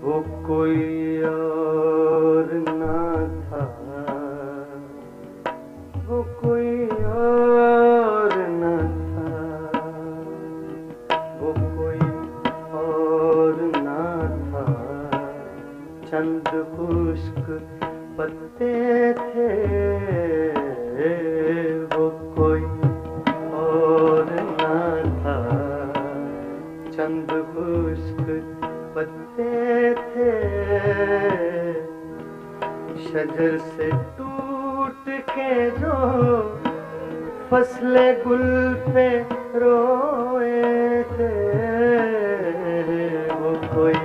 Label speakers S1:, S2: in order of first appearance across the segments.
S1: वो कोई और ना था, वो कोई और न था, वो कोई और न था। चंद खुश्क पत्ते थे, वो कोई और न था। चंद खुश्क पत्ते थे, शजर से टूट के जो फसले गुल पे रोए थे, वो कोई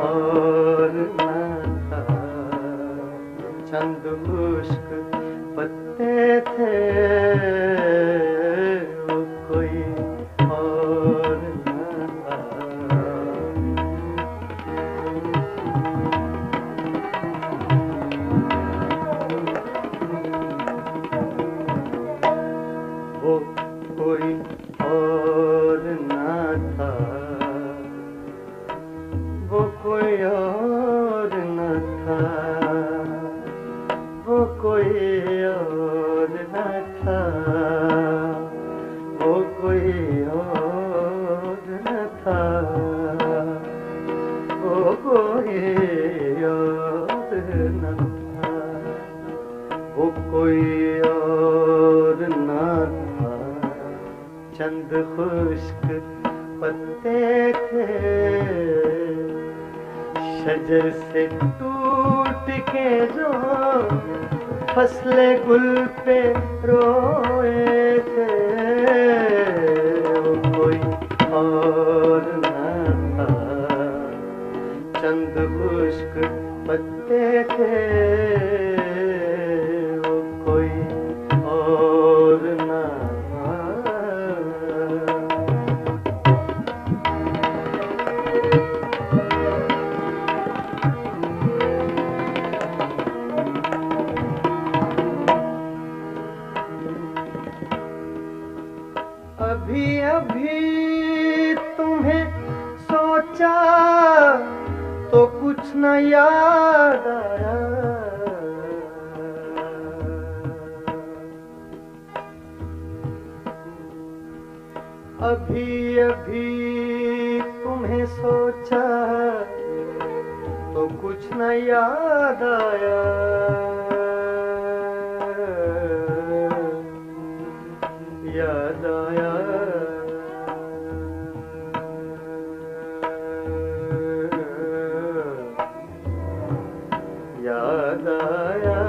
S1: और न था। चंद खुश्क पत्ते थे, वो कोई और न था। वो कोई और न था, वो कोई और न था, वो कोई और न था, वो कोई और न था, वो कोई और न था, वो कोई और न था। चंद खुश्क पत्ते थे, शजर से टूट के जो फसले गुल पे रोए थे, वो कोई और न था। चंद खुश्क पत्ते थे, वो कोई और न था। अभी अभी तुम्हें सोचा तो कुछ न याद आया, अभी अभी तुम्हें सोचा तो कुछ न याद आया। याद आया, याद आया।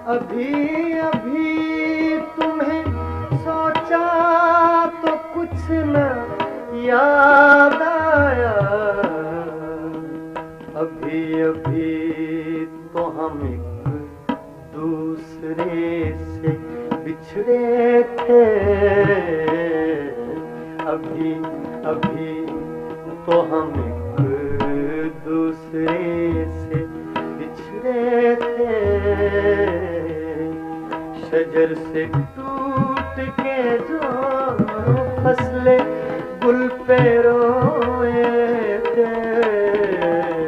S1: अभी अभी तुम्हें सोचा तो कुछ न याद आया, अभी अभी तो हम एक दूसरे से बिछड़े थे, अभी अभी तो हम एक दूसरे से बिछड़े थे। शजर से टूट के जो फसले गुल पे रोए थे,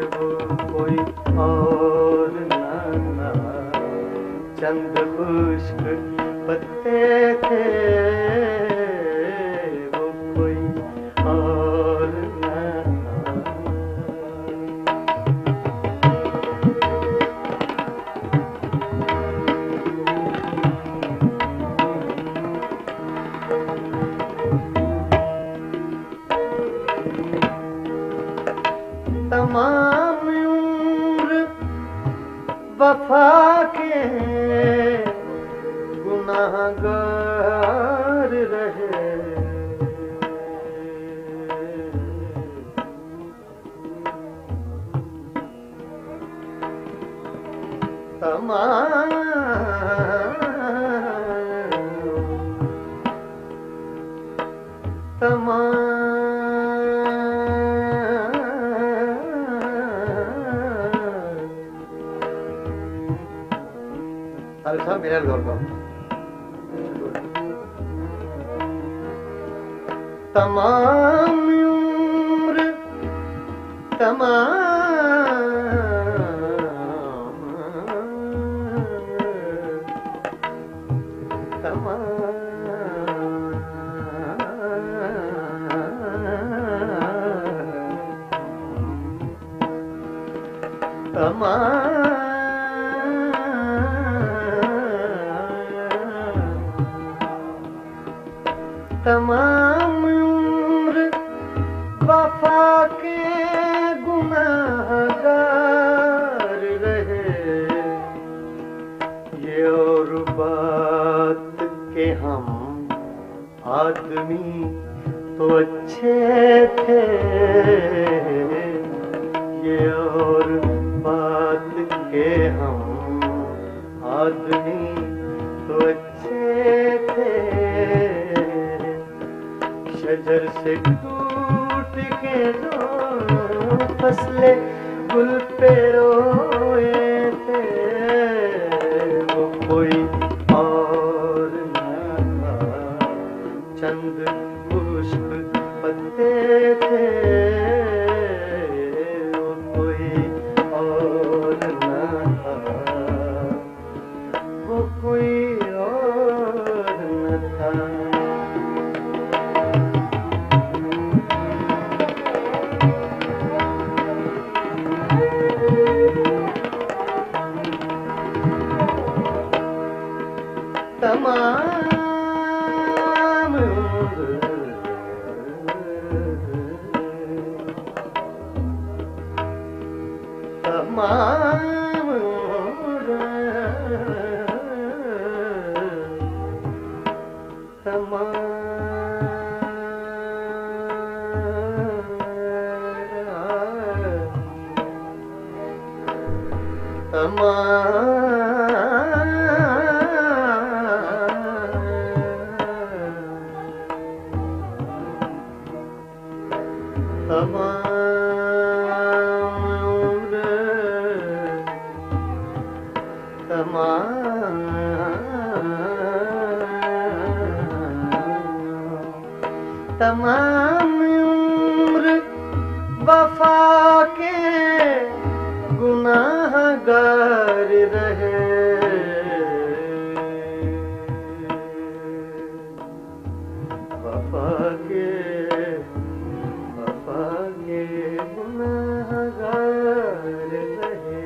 S1: वो कोई और न था। चंद खुश्क पत्ते थे, वो कोई और न था। तमाम उम्र वफा के गुनाहगार रहे, तमाम मेरा गौर करो। तमाम उम्र तमाम उम्र वफा के गुनाहगार रहे। ये और बात के हम आदमी तो अच्छे थे, ये और बात के हम आदमी तो अच्छे थे। शजर से टूट के जो फसले गुल पे रोए थे, वो कोई और न था, चंद खुश्क पत्ते थे, वो कोई और न था, वो कोई और न था। तमाम तमाम तमाम उम्र वफा के गुनाहगार रहे। वफा के गुनाहगार रहे।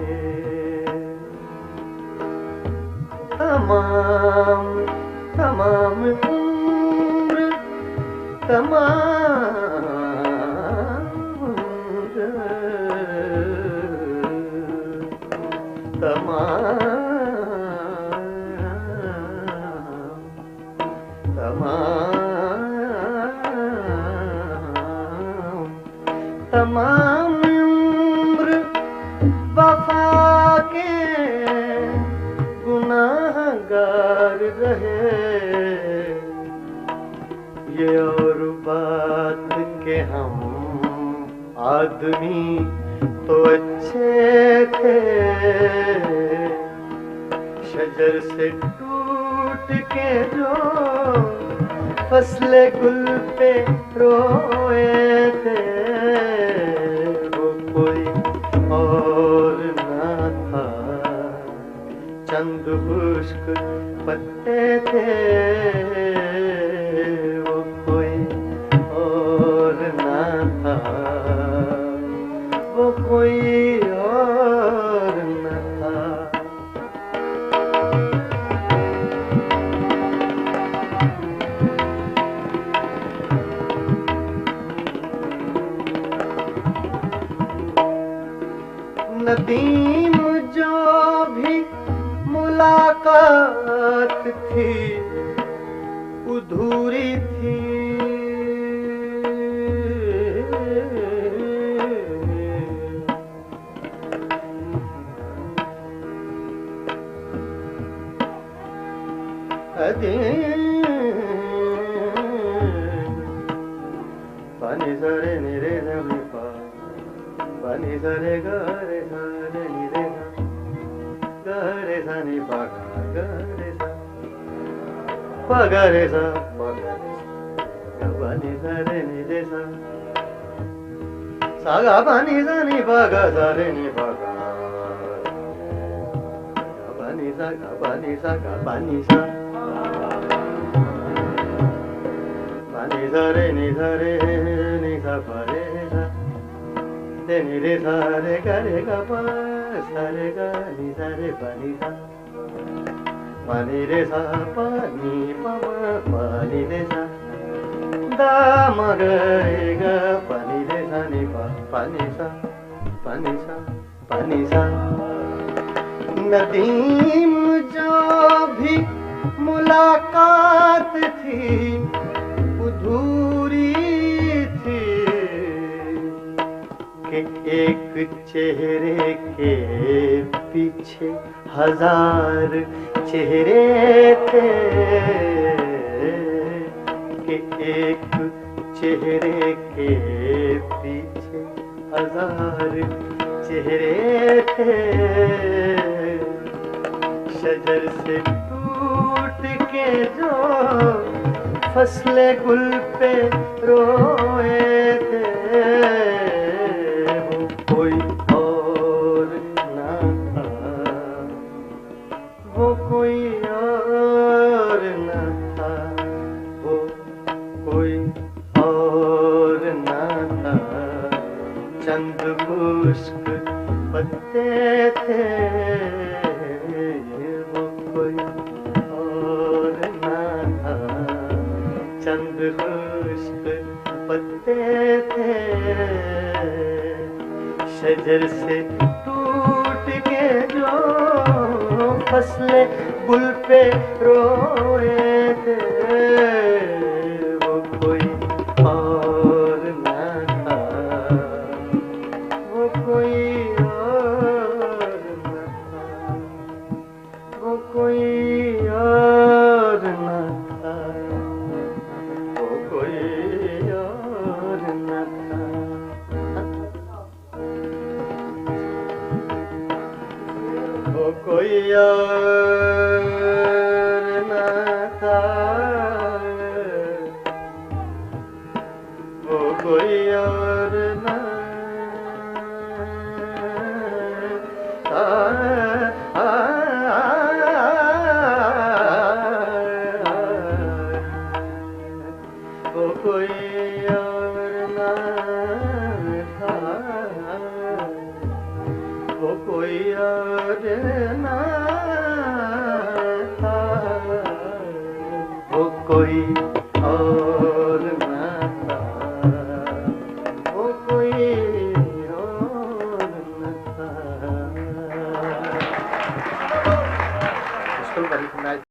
S1: तमाम उम्र तमाम उम्र वफा के गुनाहगार रहे। ये और बात के हम आदमी तो अच्छे थे, शजर से टूट के जो फसले गुल पे रोए थे, वो कोई और न था, चंद खुश्क पत्ते थे, वो कोई और न था, वो कोई और न था। नदीम जो भी मुलाकात थी अधूरी थी, पानी सरे निरे नमी पा, पानी सरे गरे सरे निरे गा, गरे सनी पा गा, गरे pa ga re sa pa ga re ga pa ni sa re ni re sa sa ga pa ni sa ni pa ga sa re ni pa ga pa ni sa ga pa ni sa ga pa ni sa pa ni sa re ni sa pa re sa de ni re sa ga pa sa re ga ni sa re pa ni sa pa ni re sa pa ni pa ma pa ni re sa da ma ga re ga pa ni re sa ni pa ni sa pa ni sa pa ni sa Nadeem जो भी मुलाकात थी अधूरी थी कि एक चेहरे के पीछे हजार चेहरे थे कि एक चेहरे के पीछे हजार चेहरे थे शजर से टूट के जो फसले गुल पे रोए थे वो कोई और ना था वो कोई और ना था वो कोई और ना था चंद मुश्क पत्ते थे चंद खुश्क पत्ते थे शजर से टूट के जो फसले गुल पे रोए थे वो कोई और ना था वो कोई और ना था वो कोई और ना था कोई और न था वो कोई और न था वो कोई और न था वो कोई और ना था वो कोई और